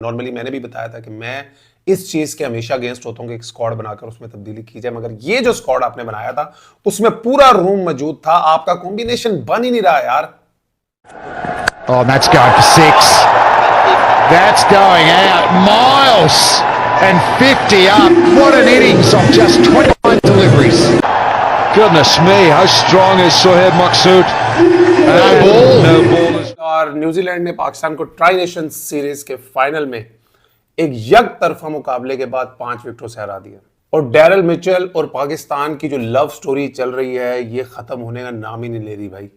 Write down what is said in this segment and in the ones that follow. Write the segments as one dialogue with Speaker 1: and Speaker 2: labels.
Speaker 1: Normally मैंने भी बताया था कि मैं इस चीज के हमेशा अगेंस्ट होता हूं कि एक स्क्वाड बनाकर उसमें तब्दीली की जाए, मगर ये जो स्क्वाड आपने बनाया था उसमें पूरा रूम मौजूद था, आपका कॉम्बिनेशन बन ही नहीं रहा यार।
Speaker 2: Oh, that's going for 6. That's going out. Miles and 50 up. What an innings of just 29 deliveries. Goodness me, how strong is Sohaib Maksud? No ball. No ball.
Speaker 1: और न्यूजीलैंड ने पाकिस्तान को ट्राई नेशन सीरीज के final में एक यक तरफा मुकाबले के बाद 5 विकेटों से हरा दिया। और डैरल मिचेल और पाकिस्तान की जो लव स्टोरी चल रही है ये खत्म होने का नाम ही नहीं ले रही भाई।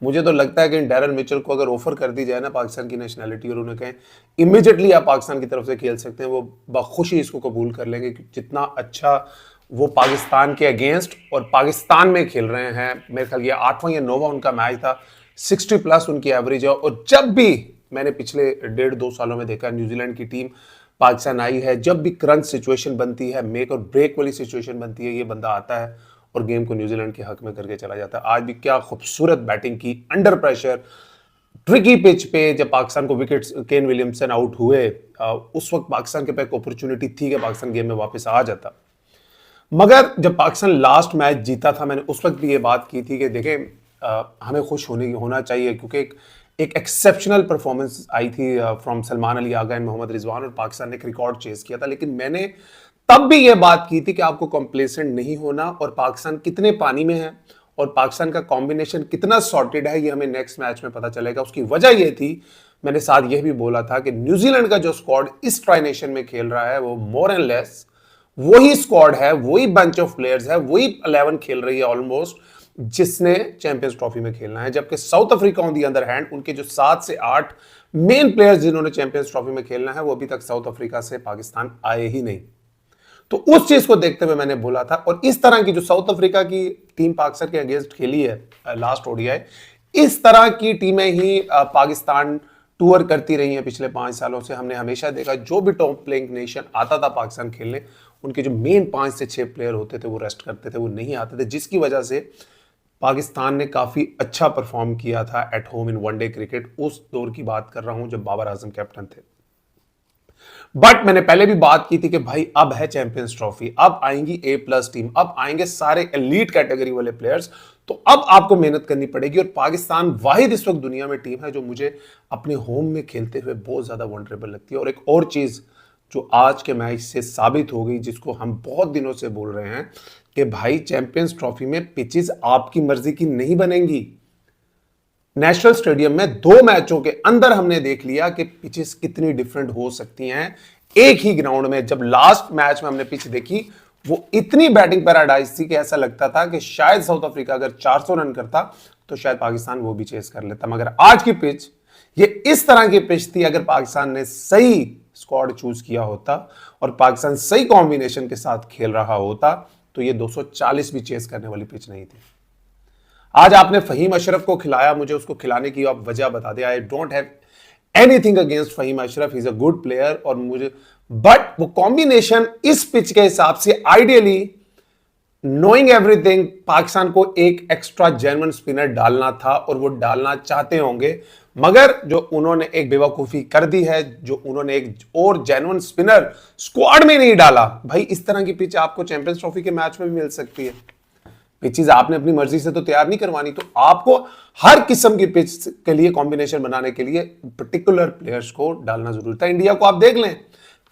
Speaker 1: मुझे तो लगता है कि डैरल मिचेल को अगर ऑफर कर दी जाए ना पाकिस्तान की नेशनैलिटी और उन्हें कहें इमीडिएटली आप पाकिस्तान की तरफ से खेल सकते हैं, वो बखुशी इसको कबूल कर लेंगे कि जितना अच्छा वो पाकिस्तान के अगेंस्ट और पाकिस्तान में खेल रहे हैं। मेरे ख्याल ये 8वां या 9वां उनका मैच था, 60+ उनकी एवरेज है। और जब भी मैंने पिछले 1.5-2 सालों में देखा न्यूजीलैंड की टीम पाकिस्तान आई है, जब भी क्रंच सिचुएशन बनती है, मेक और ब्रेक वाली सिचुएशन बनती है, ये बंदा आता है और गेम को न्यूजीलैंड के हक में करके चला जाता है। आज भी क्या खूबसूरत बैटिंग की अंडर प्रेशर ट्रिकी पिच पे, जब पाकिस्तान को विकेट केन विलियमसन आउट हुए उस वक्त पाकिस्तान के पास एक अपॉर्चुनिटी थी कि पाकिस्तान गेम में वापस आ जाता। मगर जब पाकिस्तान लास्ट मैच जीता था, मैंने उस वक्त भी ये बात की थी कि देखें हमें खुश होना चाहिए क्योंकि एक एक्सेप्शनल परफॉर्मेंस आई थी फ्रॉम सलमान अली आगा एंड मोहम्मद रिजवान और पाकिस्तान ने एक रिकॉर्ड चेस किया था। लेकिन मैंने तब भी ये बात की थी कि आपको कंप्लेसेंट नहीं होना और पाकिस्तान कितने पानी में है और पाकिस्तान का कॉम्बिनेशन कितना सॉर्टेड है ये हमें नेक्स्ट मैच में पता चलेगा। उसकी वजह ये थी, मैंने साथ यह भी बोला था कि न्यूजीलैंड का जो स्क्वाड इस ट्राई नेशन में खेल रहा है वो मोर एंड लेस वही स्क्वाड है, वही बंच ऑफ प्लेयर्स है, वही 11 खेल रही है ऑलमोस्ट जिसने चैंपियंस ट्रॉफी में खेलना है। जबकि south Africa on the other hand, उनके जो 7 से 8 मेन प्लेयर्स जिन्होंने चैंपियंस ट्रॉफी में खेलना है वो अभी तक साउथ अफ्रीका से पाकिस्तान आए ही नहीं। तो उस चीज को देखते हुए मैंने बोला था, और इस तरह की जो साउथ अफ्रीका की टीम पाकिस्तान के अगेंस्ट खेली है लास्ट ओडीआई, इस तरह की टीमें ही पाकिस्तान टूर करती रही हैं पिछले 5 सालों से। हमने हमेशा देखा जो भी टॉप प्लेइंग नेशन आता था पाकिस्तान खेलने, उनके जो मेन 5 से 6 प्लेयर होते थे वो रेस्ट करते थे, वो नहीं आते थे, जिसकी वजह से पाकिस्तान ने काफी अच्छा परफॉर्म किया था at home in one day cricket. उस दौर की बात कर रहा हूं जब बाबर आजम कैप्टन थे। बट मैंने पहले भी बात की थी कि भाई अब है चैंपियंस ट्रॉफी, अब आएंगी A+ टीम, अब आएंगे सारे एलीट कैटेगरी वाले प्लेयर्स, तो अब आपको मेहनत करनी पड़ेगी। और पाकिस्तान वाहिद इस वक्त दुनिया में टीम है जो मुझे अपने होम में खेलते हुए बहुत ज्यादा वनरेबल लगती है। और एक और चीज जो आज के मैच से साबित हो गई, जिसको हम बहुत दिनों से बोल रहे हैं कि भाई चैंपियंस ट्रॉफी में पिचेस आपकी मर्जी की नहीं बनेंगी। नेशनल स्टेडियम में 2 मैचों के अंदर हमने देख लिया कि पिचेस कितनी डिफरेंट हो सकती हैं एक ही ग्राउंड में। जब लास्ट मैच में हमने पिच देखी, वो इतनी बैटिंग पैराडाइज थी कि ऐसा लगता था कि शायद साउथ अफ्रीका अगर 400 रन करता तो शायद पाकिस्तान वो भी चेस कर लेता। मगर आज की पिच ये इस तरह की पिच थी, अगर पाकिस्तान ने सही स्क्वाड चूज किया होता और पाकिस्तान सही कॉम्बिनेशन के साथ खेल रहा होता तो ये 240 भी चेस करने वाली पिच नहीं थी। आज आपने फहीम अशरफ को खिलाया, मुझे उसको खिलाने की आप वजह बता दे। I don't have anything against Fahim Ashraf, he is a good player और मुझे, बट वो कॉम्बिनेशन इस पिच के हिसाब से आइडियली नोइंग एवरीथिंग पाकिस्तान को एक एक्स्ट्रा जेन्युइन स्पिनर डालना था और वो डालना चाहते होंगे, मगर जो उन्होंने एक बेवकूफी कर दी है, जो उन्होंने एक और जेन्युइन स्पिनर स्क्वाड में नहीं डाला। भाई इस तरह की पिच आपको चैंपियंस ट्रॉफी के मैच में भी मिल सकती है। पिचेस आपने अपनी मर्जी से तो तैयार नहीं करवानी, तो आपको हर किस्म की पिच के लिए कॉम्बिनेशन बनाने के लिए पर्टिकुलर प्लेयर्स को डालना जरूरी था। इंडिया को आप देख लें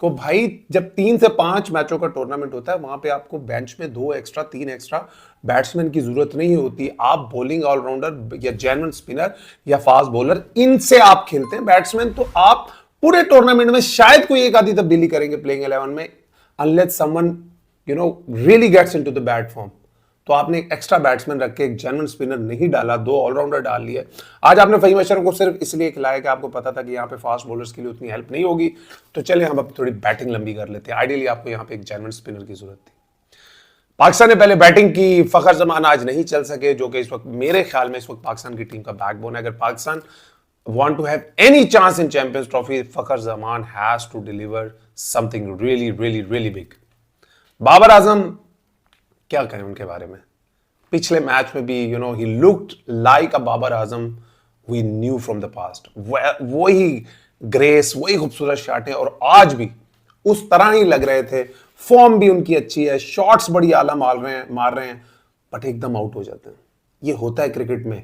Speaker 1: तो भाई जब 3 से 5 मैचों का टूर्नामेंट होता है वहां पे आपको बेंच में 2 एक्स्ट्रा 3 एक्स्ट्रा बैट्समैन की जरूरत नहीं होती। आप बॉलिंग ऑलराउंडर या जेन्युइन स्पिनर या फास्ट बॉलर, इनसे आप खेलते हैं बैट्समैन, तो आप पूरे टूर्नामेंट में शायद कोई एक आधी तब्दीली करेंगे प्लेइंग 11 में, unless someone really gets into the bat form. तो आपने एक एक्स्ट्रा बैट्समैन रख के एक जेन्युइन स्पिनर नहीं डाला, 2 ऑलराउंडर डाल लिए। आज आपने फहीम अशरफ को सिर्फ इसलिए खिलाया कि आपको पता था कि यहाँ पे फास्ट बॉलर्स के लिए उतनी हेल्प नहीं होगी, तो चले हम अब थोड़ी बैटिंग लंबी कर लेते हैं। आइडियली आपको यहाँ पे एक जेन्युइन स्पिनर की जरूरत थी। पाकिस्तान ने पहले बैटिंग की, फखर जमान आज नहीं चल सके, जो कि इस वक्त मेरे ख्याल में इस वक्त पाकिस्तान की टीम का बैकबोन है। अगर Pakistan want to have any chance in Champions Trophy, Fakhar Zaman has to deliver something really, really, really big. Babar Azam, क्या कहें उनके बारे में? पिछले मैच में भी he looked like a Babar Azam we knew from the past. वही ग्रेस, वही खूबसूरत शॉट है और आज भी उस तरह ही लग रहे थे। फॉर्म भी उनकी अच्छी है, शॉट्स बड़ी आला मार रहे हैं, बट एकदम आउट हो जाते हैं। ये होता है क्रिकेट में।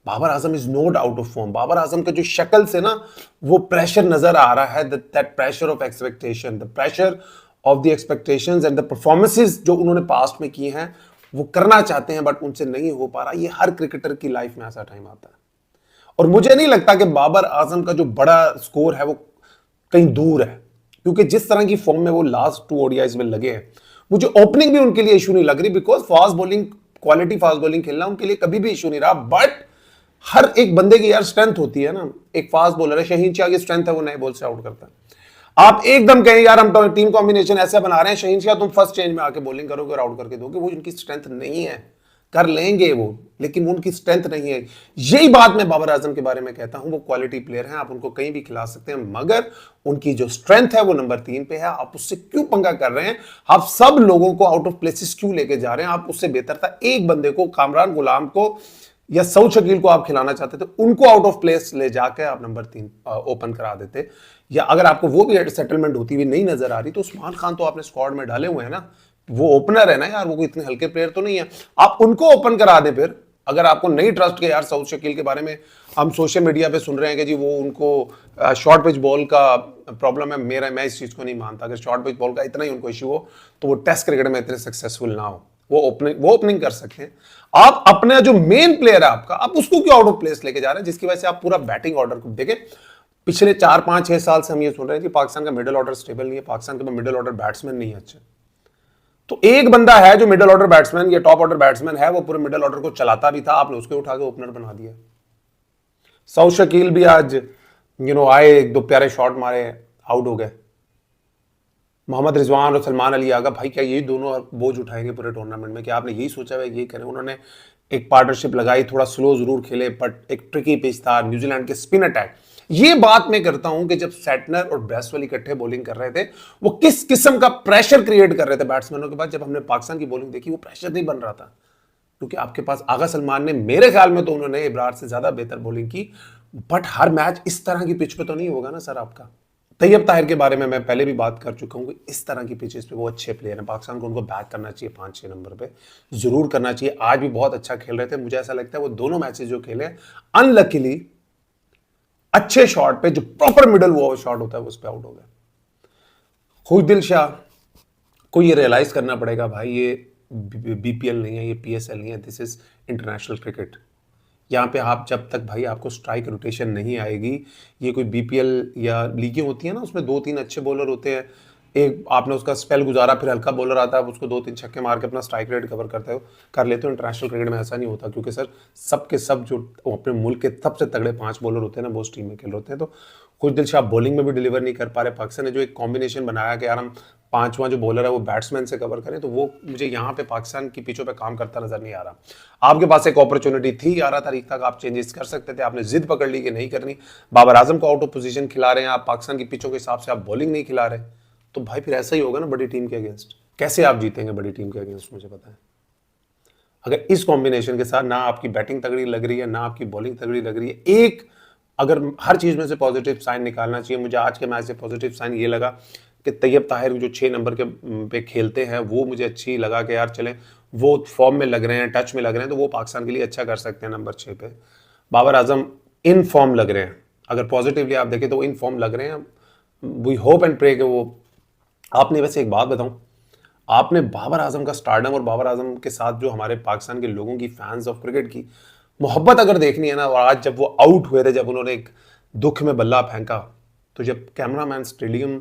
Speaker 1: Babar Azam is not out of form. Babar Azam का जो शक्ल से ना वो प्रेशर नजर आ रहा है, that pressure of expectation, the pressure of the expectations and the performances जो उन्होंने पास्ट में की हैं, वो करना चाहते हैं बट उनसे नहीं हो पा रहा। ये हर क्रिकेटर की लाइफ में ऐसा टाइम आता है और मुझे नहीं लगता कि बाबर आजम का जो बड़ा स्कोर है वो कहीं दूर है, क्योंकि जिस तरह की फॉर्म में वो लास्ट 2 ओडीआईज में लगे हैं, मुझे ओपनिंग भी उनके लिए इशू नहीं लग रही, because fast bowling, quality fast bowling खेलना उनके लिए कभी भी इशू नहीं रहा। बट हर एक बंदे की यार स्ट्रेंथ होती है ना। एक फास्ट बॉलर है, शहीन शाह की स्ट्रेंथ है वो नए बॉल से आउट करता है। आप एकदम कहें यार हम टीम कॉम्बिनेशन ऐसे बना रहे हैं, शहीन शाह तुम फर्स्ट चेंज में आके बॉलिंग करोगे और आउट करके दोगे, वो उनकी स्ट्रेंथ नहीं है। कर लेंगे वो, लेकिन उनकी स्ट्रेंथ नहीं है। यही बात मैं बाबर आजम के बारे में कहता हूं। वो क्वालिटी प्लेयर हैं, आप उनको कहीं भी खिला सकते हैं, मगर उनकी जो स्ट्रेंथ है वो नंबर 3 पे है। आप उससे क्यों पंगा कर रहे हैं? आप सब लोगों को आउट ऑफ प्लेसेस क्यों लेके जा रहे हैं? आप उससे बेहतर था एक बंदे को, कामरान गुलाम को या सऊद शकील को आप खिलाना चाहते थे, उनको आउट ऑफ प्लेस ले जाकर आप नंबर 3 ओपन करा देते। या अगर आपको वो भी सेटलमेंट होती हुई नहीं नजर आ रही तो उस्मान खान तो आपने स्क्वाड में डाले हुए हैं ना, वो ओपनर है ना यार, वो कोई इतने हल्के प्लेयर तो नहीं है। आप उनको ओपन करा दें फिर। अगर आपको नहीं ट्रस्ट के यार सऊद शकील के बारे में हम सोशल मीडिया पे सुन रहे हैं कि जी वो उनको शॉर्ट पिच बॉल का प्रॉब्लम है, मैं इस चीज को नहीं मानता। अगर शॉर्ट पिच बॉल का इतना ही उनको इश्यू हो तो वो टेस्ट क्रिकेट में इतने सक्सेसफुल ना हो, वो ओपनिंग कर सकते हैं। आप अपना जो मेन प्लेयर है आपका, आप उसको क्यों आउट ऑफ प्लेस लेके जा रहे हैं, जिसकी वजह से आप पूरा बैटिंग ऑर्डर को देखें। पिछले 4, 5, 6 साल से हम ये सुन रहे हैं कि पाकिस्तान का मिडिल ऑर्डर स्टेबल नहीं है, पाकिस्तान के मिडिल ऑर्डर बैट्समैन नहीं है अच्छे। तो एक बंदा है जो मिडिल ऑर्डर बैट्समैन या टॉप ऑर्डर बैट्समैन है, वो पूरे मिडिल ऑर्डर को चलाता भी था, आपने उसको उठा के ओपनर बना दिया। सऊद शकील भी आज आए, 1-2 प्यारे शॉट मारे, आउट हो गए। मोहम्मद रिजवान और सलमान अली आगा, भाई क्या यही दोनों बोझ उठाएंगे पूरे टूर्नामेंट में? क्या आपने यही सोचा है यही करें? उन्होंने एक पार्टनरशिप लगाई, थोड़ा स्लो जरूर खेले बट एक ट्रिकी पिच था, न्यूजीलैंड के स्पिन अटैक। ये बात मैं करता हूं कि जब सैटनर और ब्रेसवेल इकट्ठे बॉलिंग कर रहे थे, वो किस किस्म का प्रेशर क्रिएट कर रहे थे बैट्समैनों के पास। जब हमने पाकिस्तान की बॉलिंग देखी, वो प्रेशर नहीं बन रहा था, क्योंकि आपके पास आगा सलमान ने, मेरे ख्याल में तो उन्होंने इब्रार से ज्यादा बेहतर बॉलिंग की। बट हर मैच इस तरह की पिच पे तो नहीं होगा ना सर आपका। तैयब ताहिर के बारे में मैं पहले भी बात कर चुका हूं कि इस तरह की पिचेस पे वो अच्छे प्लेयर हैं। पाकिस्तान को उनको बैक करना चाहिए, 5-6 नंबर पे जरूर करना चाहिए। आज भी बहुत अच्छा खेल रहे थे, मुझे ऐसा लगता है वो दोनों मैचेस जो खेले, अनलकीली अच्छे शॉट पे, जो प्रॉपर मिडल वो शॉट होता है, उस पे आउट हो गए। खुशदिल शाह को ये रियलाइज करना पड़ेगा भाई, ये बीपीएल नहीं है, ये पीएसएल नहीं है, दिस इज इंटरनेशनल क्रिकेट। यहाँ पे आप जब तक भाई आपको स्ट्राइक रोटेशन नहीं आएगी, ये कोई बीपीएल या लीगें होती है ना, उसमें 2-3 अच्छे बॉलर होते हैं, एक आपने उसका स्पेल गुजारा, फिर हल्का बॉलर आता है, उसको 2-3 छक्के मार के अपना स्ट्राइक रेट कवर कर लेते हो। इंटरनेशनल क्रिकेट में ऐसा नहीं होता, क्योंकि सर सबके सब जो अपने मुल्क के सबसे तगड़े 5 बॉलर होते हैं ना, वो उस टीम में खेल होते हैं। तो खुशदिल शाह बॉलिंग में भी डिलीवर नहीं कर पा रहे। पाकिस्तान ने जो एक कॉम्बिनेशन बनाया कि यार हम 5वां जो बॉलर है वो बैट्समैन से कवर करें, तो वो मुझे यहाँ पे पाकिस्तान की पिचों पे काम करता नजर नहीं आ रहा। आपके पास एक अपॉर्चुनिटी थी, 11 तारीख तक आप चेंजेस कर सकते थे, आपने जिद पकड़ ली कि नहीं करनी। बाबर आजम को आउट ऑफ पोजीशन खिला रहे हैं आप, पाकिस्तान की पिचों के हिसाब से आप बॉलिंग नहीं खिला रहे, तो भाई फिर ऐसा ही होगा ना बड़ी टीम के अगेंस्ट। कैसे आप जीतेंगे बड़ी टीम के अगेंस्ट, मुझे पता है। अगर इस कॉम्बिनेशन के साथ ना आपकी बैटिंग तगड़ी लग रही है, ना आपकी बॉलिंग तगड़ी लग रही है, एक अगर हर चीज में से पॉजिटिव साइन निकालना चाहिए, मुझे आज के मैच से पॉजिटिव साइन ये लगा कि तैयब ताहिर जो 6 नंबर के पे खेलते हैं, वो मुझे अच्छी लगा कि यार चले वो फॉर्म में लग रहे हैं, टच में लग रहे हैं, तो वो पाकिस्तान के लिए अच्छा कर सकते हैं नंबर 6 पे। बाबर आजम इन फॉर्म लग रहे हैं, अगर पॉजिटिवली आप देखें तो वो इन फॉर्म लग रहे हैं। वी होप एंड प्रे कि वो। आपने वैसे एक बात बताऊं, आपने बाबर आजम का स्टारडम और बाबर आजम के साथ जो हमारे पाकिस्तान के लोगों की, फैंस ऑफ क्रिकेट की मोहब्बत अगर देखनी है ना, और आज जब वो आउट हुए थे, जब उन्होंने एक दुख में बल्ला फेंका, तो जब कैमरामैन स्टेडियम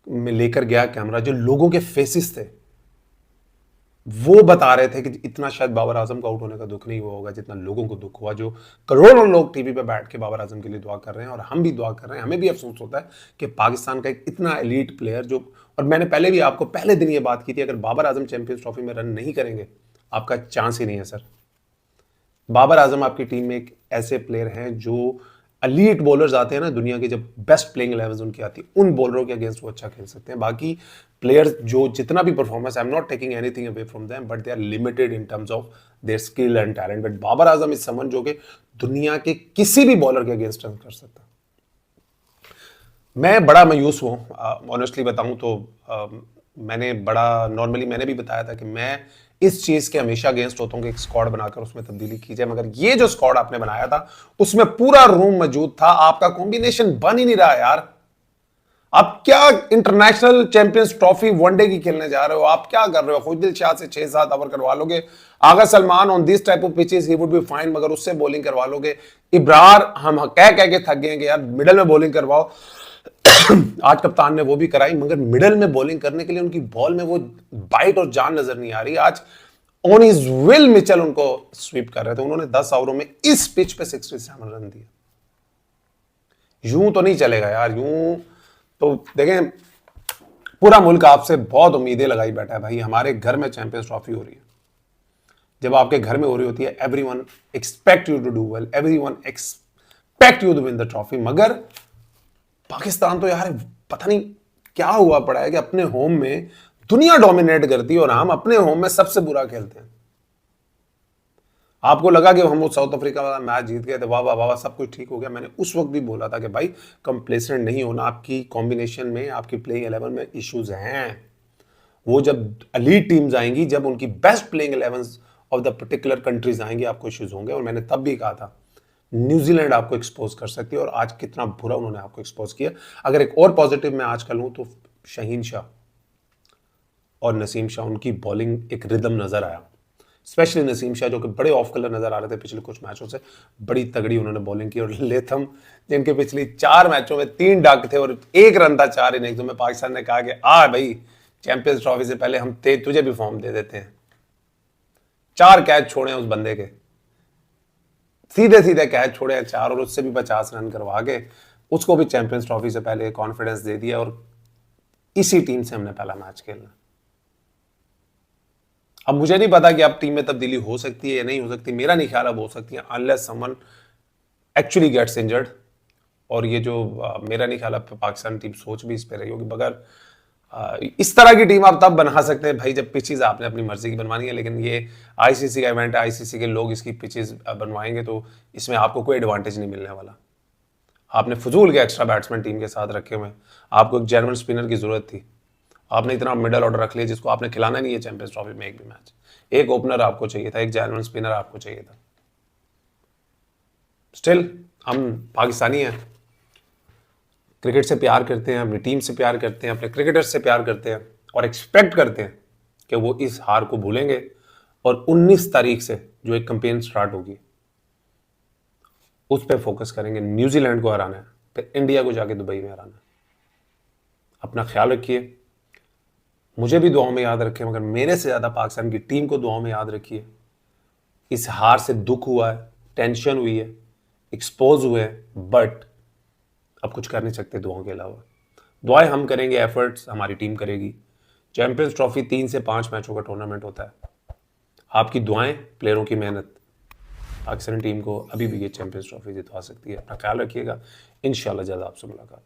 Speaker 1: में लेकर गया कैमरा, जो लोगों के फेसेस थे वो बता रहे थे कि इतना शायद बाबर आजम को आउट होने का दुख नहीं हुआ होगा जितना लोगों को दुख हुआ, जो करोड़ों लोग टीवी पे बैठ के बाबर आजम के लिए दुआ कर रहे हैं, और हम भी दुआ कर रहे हैं। हमें भी अफसोस होता है कि पाकिस्तान का एक इतना एलीट प्लेयर जो, और मैंने पहले भी आपको पहले दिन ये बात की थी, अगर बाबर आजम चैंपियंस ट्रॉफी में रन नहीं करेंगे आपका चांस ही नहीं है सर। बाबर आजम आपकी टीम में एक ऐसे प्लेयर हैं जो एलीट बॉलर्स आते हैं ना दुनिया के, जब बेस्ट प्लेइंग 11 उनकी आती है, उन बॉलरों के अगेंस्ट वो अच्छा खेल सकते हैं। बाकी प्लेयर्स जो जितना भी performance, I am not taking anything away from them, but they are limited in terms of their skill and talent. But Babar Azam is someone जो कि दुनिया के किसी भी बॉलर के अगेंस्ट रन कर सकता है। मैं बड़ा मायूस हूँ, ऑनेस्टली बताऊं तो। मैंने भी बताया था कि मैं इस चीज के हमेशा अगेंस्ट होता हूँ कि एक स्क्वाड बनाकर उसमें तब्दीली की जाए, मगर ये जो स्क्वाड आपने बनाया था उसमें पूरा रूम मौजूद था, आपका कॉम्बिनेशन बन ही नहीं रहा यार। आप क्या इंटरनेशनल चैंपियंस ट्रॉफी वनडे की खेलने जा रहे हो? आप क्या कर रहे हो? खुशदिल शाह से 6-7 ओवर करवा लोगे, Agha Salman on this type of pitches he would be fine, मगर उससे बॉलिंग करवा लोगे। इब्रार हम कह के थक गए कि यार मिडल में बॉलिंग करवाओ। आज कप्तान ने वो भी कराई, मगर मिडल में बॉलिंग करने के लिए उनकी बॉल में वो बाइट और जान नजर नहीं आ रही। आज ऑन हिज विल मिचेल उनको स्वीप कर रहे थे, उन्होंने 10 ओवरों में इस पिच पे 67 रन दिए। यूं तो नहीं चलेगा यार, यूं तो देखें, पूरा मुल्क आपसे बहुत उम्मीदें लगाई बैठा है भाई। हमारे घर में चैंपियंस ट्रॉफी हो रही है, जब आपके घर में हो रही होती है everyone expect you to do well, everyone expect you to win the trophy. मगर पाकिस्तान तो यार पता नहीं क्या हुआ पड़ा है कि अपने होम में दुनिया डोमिनेट करती है और हम अपने होम में सबसे बुरा खेलते हैं। आपको लगा कि हम वो साउथ अफ्रीका वाला मैच जीत गए थे, वाह वाह वाह सब कुछ ठीक हो गया। मैंने उस वक्त भी बोला था कि भाई कंप्लेसेंट नहीं होना, आपकी कॉम्बिनेशन में, आपकी प्लेइंग 11 में इश्यूज हैं। वो जब एलीट टीम्स आएंगी, जब उनकी best playing 11 of the particular countries आएंगी, आपको इश्यूज होंगे। और मैंने तब भी कहा था न्यूजीलैंड आपको एक्सपोज कर सकती है, और आज कितना बुरा उन्होंने आपको एक्सपोज किया। अगर एक और पॉजिटिव मैं आज कल हूं तो शाहीन शाह और नसीम शाह, उनकी बॉलिंग एक रिदम नजर आया। स्पेशली नसीम शाह जो कि बड़े ऑफ कलर नजर आ रहे थे पिछले कुछ मैचों से, बड़ी तगड़ी उन्होंने बॉलिंग की। और लेथम जिनके पिछली 4 मैचों में 3 डक थे और 1 रन था 4 इनिंग्स में, पाकिस्तान ने कहा कि भाई चैंपियंस ट्रॉफी से पहले हम तुझे भी फॉर्म दे देते हैं। 4 कैच छोड़े उस बंदे के, सीधे सीधे कैच छोड़े 4, और उससे भी 50 रन करवा के उसको भी चैंपियंस ट्रॉफी से पहले कॉन्फिडेंस दे दिया। और इसी टीम से हमने पहला मैच खेलना। अब मुझे नहीं पता कि अब टीम में तब्दीली हो सकती है या नहीं हो सकती, मेरा नहीं ख्याल अब हो सकती है, unless someone actually gets injured. और ये जो मेरा नहीं ख्याल अब पाकिस्तान टीम सोच भी इस पे रही होगी। मगर इस तरह की टीम आप तब बना सकते हैं भाई जब पिचेस आपने अपनी मर्जी की बनवानी है, लेकिन ये आईसीसी का इवेंट है, आईसीसी के लोग इसकी पिचेस बनवाएंगे तो इसमें आपको कोई एडवांटेज नहीं मिलने वाला। आपने फजूल के एक्स्ट्रा बैट्समैन टीम के साथ रखे हुए, आपको एक जेन्युइन स्पिनर की जरूरत थी, आपने इतना मिडल ऑर्डर रख लिया जिसको आपने खिलाना नहीं है चैंपियंस ट्रॉफी में एक भी मैच। एक ओपनर आपको चाहिए था, एक जेन्युइन स्पिनर आपको चाहिए था। स्टिल हम पाकिस्तानी हैं, क्रिकेट से प्यार करते हैं, अपनी टीम से प्यार करते हैं, अपने क्रिकेटर्स से प्यार करते हैं, और एक्सपेक्ट करते हैं कि वो इस हार को भूलेंगे और 19 तारीख से जो एक कैंपेन स्टार्ट होगी उस पर फोकस करेंगे। न्यूजीलैंड को हराना है, फिर इंडिया को जाके दुबई में हराना है। अपना ख्याल रखिए, मुझे भी दुआओं में याद रखें, मगर मेरे से ज़्यादा पाकिस्तान की टीम को दुआओं में याद रखिए। इस हार से दुख हुआ है, टेंशन हुई है, एक्सपोज हुए, बट अब कुछ कर नहीं सकते दुआओं के अलावा। दुआएं हम करेंगे, एफर्ट्स हमारी टीम करेगी। चैंपियंस ट्रॉफी 3 से 5 मैचों का टूर्नामेंट होता है। आपकी दुआएं, प्लेयरों की मेहनत पाकिस्तानी टीम को अभी भी ये चैंपियंस ट्रॉफी जितवा सकती है। अपना ख्याल रखिएगा, इंशाल्लाह जल्द आपसे मुलाकात।